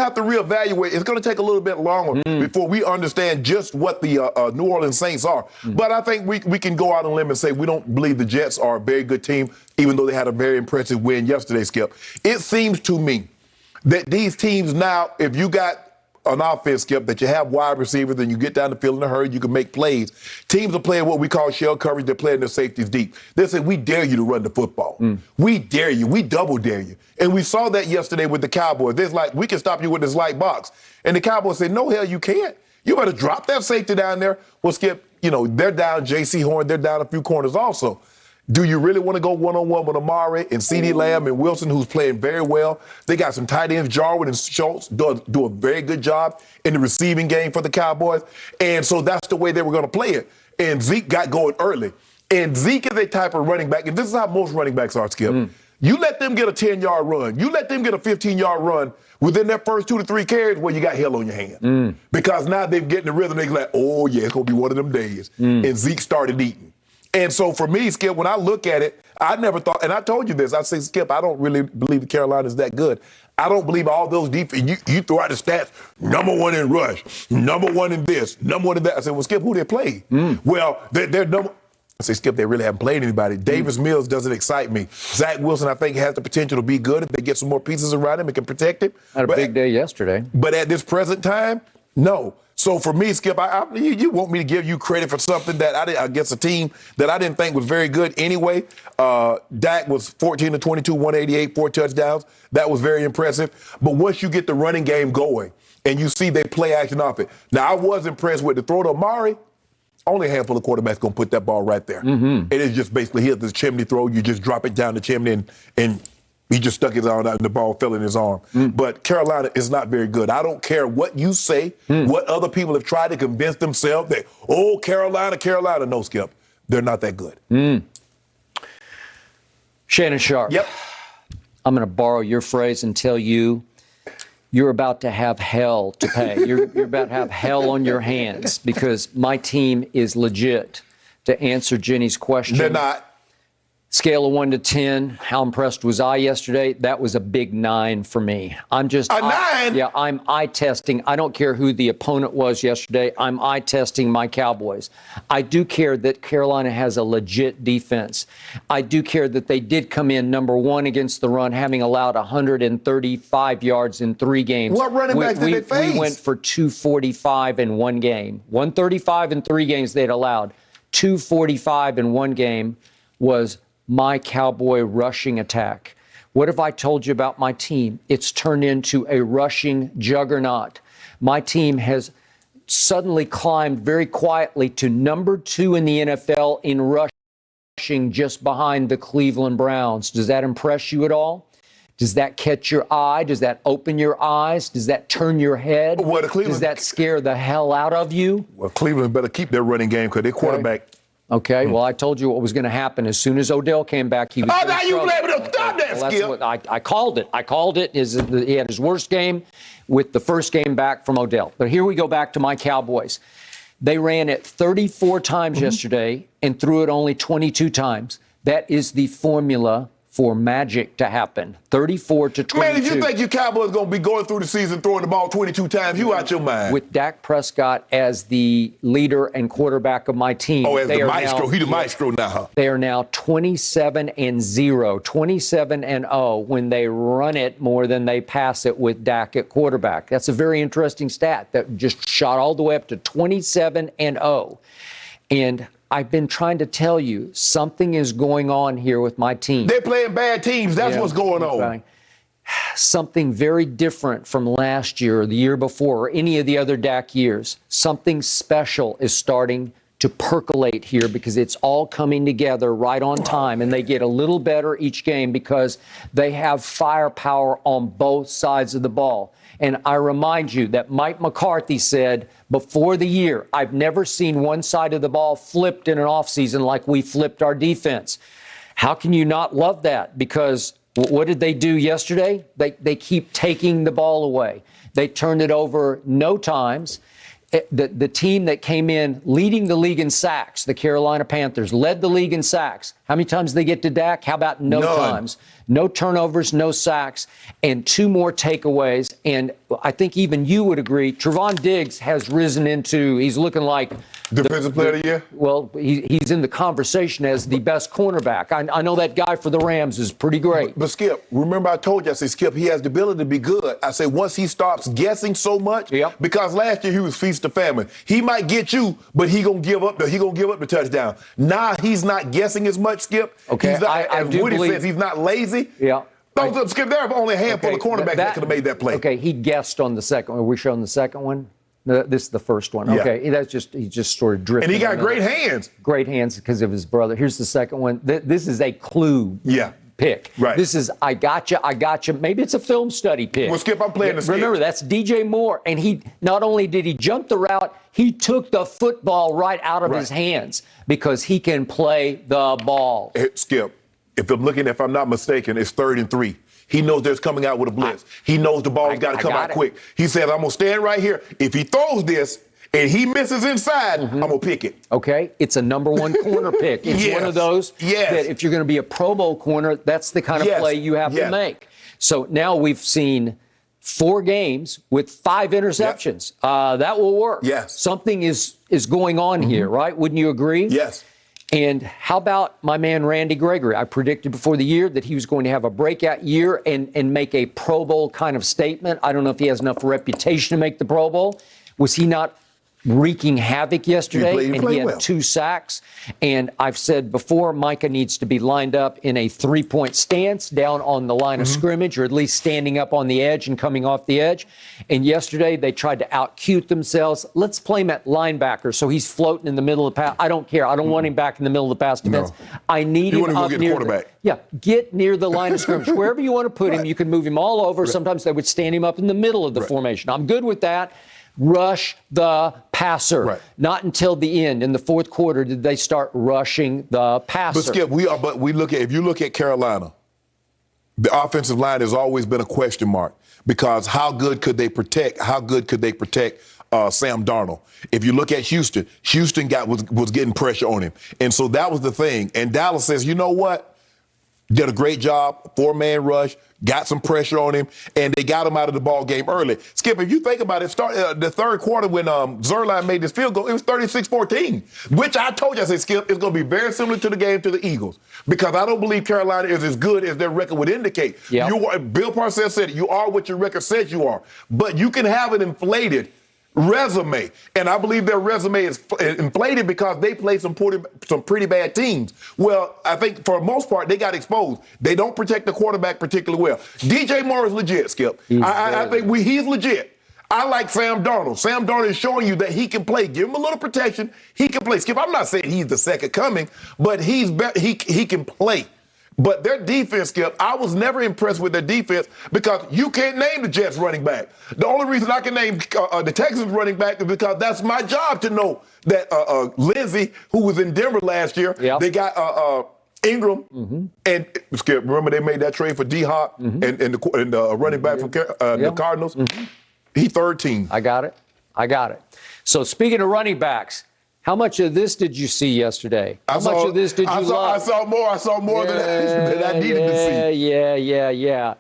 have to reevaluate. It's going to take a little bit longer before we understand just what the New Orleans Saints are. But I think we can go out on a limb and say we don't believe the Jets are a very good team, even though they had a very impressive win yesterday, Skip. It seems to me that these teams now, if you got an offense, Skip, that you have wide receivers and you get down the field in a hurry, you can make plays. Teams are playing what we call shell coverage. They're playing their safeties deep. They say, we dare you to run the football. We dare you. We double dare you. And we saw that yesterday with the Cowboys. They're like, we can stop you with this light box. And the Cowboys said, no, hell, you can't. You better drop that safety down there. Well, Skip, they're down J.C. Horn. They're down a few corners also. Do you really want to go one-on-one with Amari and CeeDee Lamb and Wilson, who's playing very well? They got some tight ends, Jarwin and Schultz, do a very good job in the receiving game for the Cowboys. And so that's the way they were going to play it. And Zeke got going early. And Zeke is a type of running back, and this is how most running backs are, Skip. You let them get a 10-yard run. You let them get a 15-yard run within their first 2 to 3 carries, well, you got hell on your hand. Because now they're getting the rhythm. They're like, oh, yeah, it's going to be one of them days. And Zeke started eating. And so for me, Skip, when I look at it, I never thought, and I told you this, I say, Skip, I don't really believe Carolina is that good. I don't believe all those defense. You throw out the stats, number 1 in rush, number 1 in this, number 1 in that. I said, well, Skip, who they play? Well, they're number. I say, Skip, they really haven't played anybody. Davis Mills doesn't excite me. Zach Wilson, I think, has the potential to be good if they get some more pieces around him and can protect him. Had a big day yesterday. But at this present time, no. So for me, Skip, you want me to give you credit for something that against a team that I didn't think was very good anyway. Dak was 14 to 22, 188, 4 touchdowns. That was very impressive. But once you get the running game going and you see they play action off it. Now, I was impressed with the throw to Amari. Only a handful of quarterbacks going to put that ball right there. It is just basically here's the chimney throw. You just drop it down the chimney and he just stuck his arm out and the ball fell in his arm. But Carolina is not very good. I don't care what you say, what other people have tried to convince themselves that, oh, Carolina. No, Skip, they're not that good. Shannon Sharp. Yep. I'm going to borrow your phrase and tell you you're about to have hell to pay. You're about to have hell on your hands because my team is legit. To answer Jenny's question. They're not. Scale of 1 to 10, how impressed was I yesterday? That was a big 9 for me. I'm just a 9? Yeah, I'm eye testing. I don't care who the opponent was yesterday. I'm eye testing my Cowboys. I do care that Carolina has a legit defense. I do care that they did come in number 1 against the run, having allowed 135 yards in 3 games. What running backs did they face? We went for 245 in 1 game. 135 in 3 games they'd allowed. 245 in 1 game was my Cowboy rushing attack. What have I told you about my team? It's turned into a rushing juggernaut. My team has suddenly climbed very quietly to number 2 in the NFL in rushing, just behind the Cleveland Browns. Does that impress you at all? Does that catch your eye? Does that open your eyes? Does that turn your head? Well, does that scare the hell out of you? Well, Cleveland better keep their running game because their quarterback. Okay, well, I told you what was going to happen. As soon as Odell came back, he was Oh, now you blame it. Stop that, well, Skip. What I called it. I called it. He had his worst game with the first game back from Odell. But here we go back to my Cowboys. They ran it 34 times yesterday and threw it only 22 times. That is the formula for magic to happen. 34 to 22. Man, if you think your Cowboys going to be going through the season throwing the ball 22 times, you out your mind. With Dak Prescott as the leader and quarterback of my team. Oh, as the maestro. He's the maestro now, huh? They are now 27-0, 27-0 when they run it more than they pass it with Dak at quarterback. That's a very interesting stat that just shot all the way up to 27-0. And I've been trying to tell you, something is going on here with my team. They're playing bad teams. That's what's going on. Something very different from last year or the year before or any of the other Dak years. Something special is starting to percolate here because it's all coming together right on time, and they get a little better each game because they have firepower on both sides of the ball. And I remind you that Mike McCarthy said before the year, I've never seen one side of the ball flipped in an offseason like we flipped our defense. How can you not love that? Because what did they do yesterday? They keep taking the ball away. They turned it over no times. The team that came in leading the league in sacks, the Carolina Panthers, led the league in sacks. How many times did they get to Dak? How about no times? no turnovers, no sacks, and 2 more takeaways. And I think even you would agree, Trevon Diggs has risen into, he's looking like Defensive player of the year? Well, he's in the conversation as the best cornerback. I know that guy for the Rams is pretty great. But Skip, remember I told you, I said, Skip, he has the ability to be good. I said, once he stops guessing so much, because last year he was feast or famine. He might get you, but he gonna give up the touchdown. Now he's not guessing as much, Skip. Okay, he's not, I as do Woody believe, says, he's not lazy. Yeah. Skip, there are only a handful of cornerbacks that could have made that play. Okay, he guessed on the second one. Are we showing the second one? No, this is the first one. Yeah. Okay, he just sort of drifted. And he got great hands. Great hands because of his brother. Here's the second one. This is a clue pick. Right. This is I gotcha. Maybe it's a film study pick. Well, Skip, I'm playing the Skip. Remember, that's DJ Moore. And he not only did he jump the route, he took the football right out of his hands because he can play the ball. Hey, Skip, if I'm not mistaken, it's 3rd and 3. He knows there's coming out with a blitz. He knows the ball's got to come out quick. He said, I'm going to stand right here. If he throws this and he misses inside, I'm going to pick it. Okay, it's a number 1 corner pick. It's one of those that if you're going to be a Pro Bowl corner, that's the kind of play you have to make. So now we've seen 4 games with 5 interceptions. That will work. Yes. Something is going on here, right? Wouldn't you agree? Yes. And how about my man Randy Gregory? I predicted before the year that he was going to have a breakout year and make a Pro Bowl kind of statement. I don't know if he has enough reputation to make the Pro Bowl. Was he not wreaking havoc yesterday? He had 2 sacks. And I've said before, Micah needs to be lined up in a 3-point stance down on the line of scrimmage, or at least standing up on the edge and coming off the edge. And yesterday they tried to out-cute themselves. Let's play him at linebacker so he's floating in the middle of the pass. I don't care. I don't want him back in the middle of the pass defense. No. I need him up near get near the line of scrimmage. Wherever you want to put him, you can move him all over. Sometimes they would stand him up in the middle of the formation. I'm good with that. Rush the passer. Not until the end, in the 4th quarter, did they start rushing the passer. But Skip, if you look at Carolina, the offensive line has always been a question mark because how good could they protect Sam Darnold? If you look at Houston was getting pressure on him. And so that was the thing. And Dallas says, you know what? Did a great job, 4-man rush, got some pressure on him, and they got him out of the ball game early. Skip, if you think about it, the 3rd quarter when Zerline made this field goal, it was 36-14, which I told you, I said, Skip, it's going to be very similar to the game to the Eagles because I don't believe Carolina is as good as their record would indicate. Bill Parcells said, you are what your record says you are, but you can have an inflated resume, and I believe their resume is inflated because they play some pretty bad teams. Well, I think for the most part they got exposed. They don't protect the quarterback particularly well. DJ Moore is legit, Skip. I think he's legit. I like Sam Darnold. Sam Darnold is showing you that he can play. Give him a little protection. He can play. Skip, I'm not saying he's the second coming, but he can play. But their defense, Skip, I was never impressed with their defense because you can't name the Jets running back. The only reason I can name the Texans running back is because that's my job to know that Lindsey, who was in Denver last year, they got Ingram. And Skip, remember they made that trade for D-Hop and the running back from the Cardinals? He 3rd team. I got it. So speaking of running backs, how much of this did you see yesterday? How much of this did you love? I saw more than I needed to see. Yeah.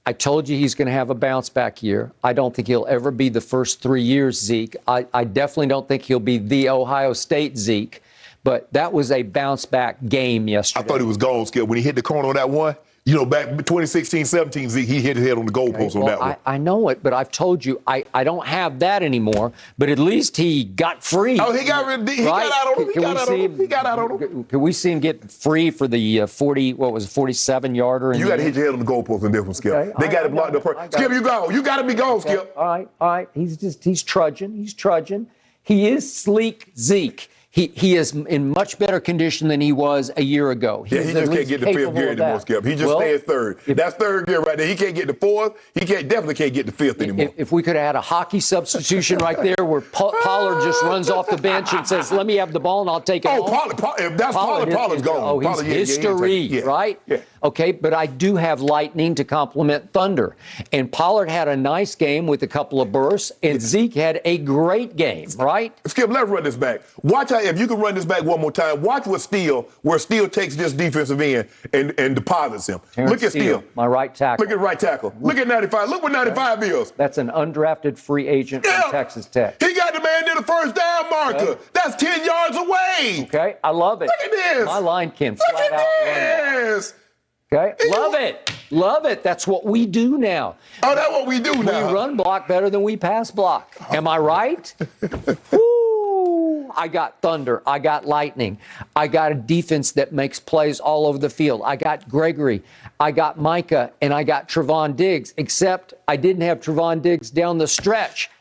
I told you he's going to have a bounce back year. I don't think he'll ever be the first 3 years Zeke. I definitely don't think he'll be the Ohio State Zeke. But that was a bounce back game yesterday. I thought he was gone, Skip. When he hit the corner on that one, back 2016-17, Zeke, he hit his head on the goalpost on that one. I know it, but I've told you, I don't have that anymore. But at least he got free. Oh, he got out on him. He got out on him. Can we see him get free for the 47-yarder? You got to hit your head on the goalpost in this one, Skip. Okay. They got to block the person. Skip, you go. You got to be gone, Skip. All right. He's trudging. He is sleek Zeke. He is in much better condition than he was a year ago. He just can't get the 5th gear anymore, Skip. He just stays 3rd. That's 3rd gear right there. He can't get the 4th. He definitely can't get the 5th anymore. If we could have had a hockey substitution right there where Pollard just runs off the bench and says, let me have the ball and I'll take it home. If that's Pollard's gone. Oh, he's history, right? Yeah. Okay, but I do have lightning to complement thunder. And Pollard had a nice game with a couple of bursts, and Zeke had a great game, right? Skip, let's run this back. Watch how, if you can run this back one more time, watch where Steele takes this defensive end and deposits him. Look at Steele. My right tackle. Look at right tackle. Look at 95. Look what 95 is. That's an undrafted free agent from Texas Tech. He got the man near the first down marker. Okay. That's 10 yards away. Okay, I love it. Look at this. My line can flat out run. This. Okay, love it. Love it. That's what we do now. Oh, that's what we do now. We run block better than we pass block. Am I right? Woo! I got thunder. I got lightning. I got a defense that makes plays all over the field. I got Gregory. I got Micah. And I got Trevon Diggs, except I didn't have Trevon Diggs down the stretch.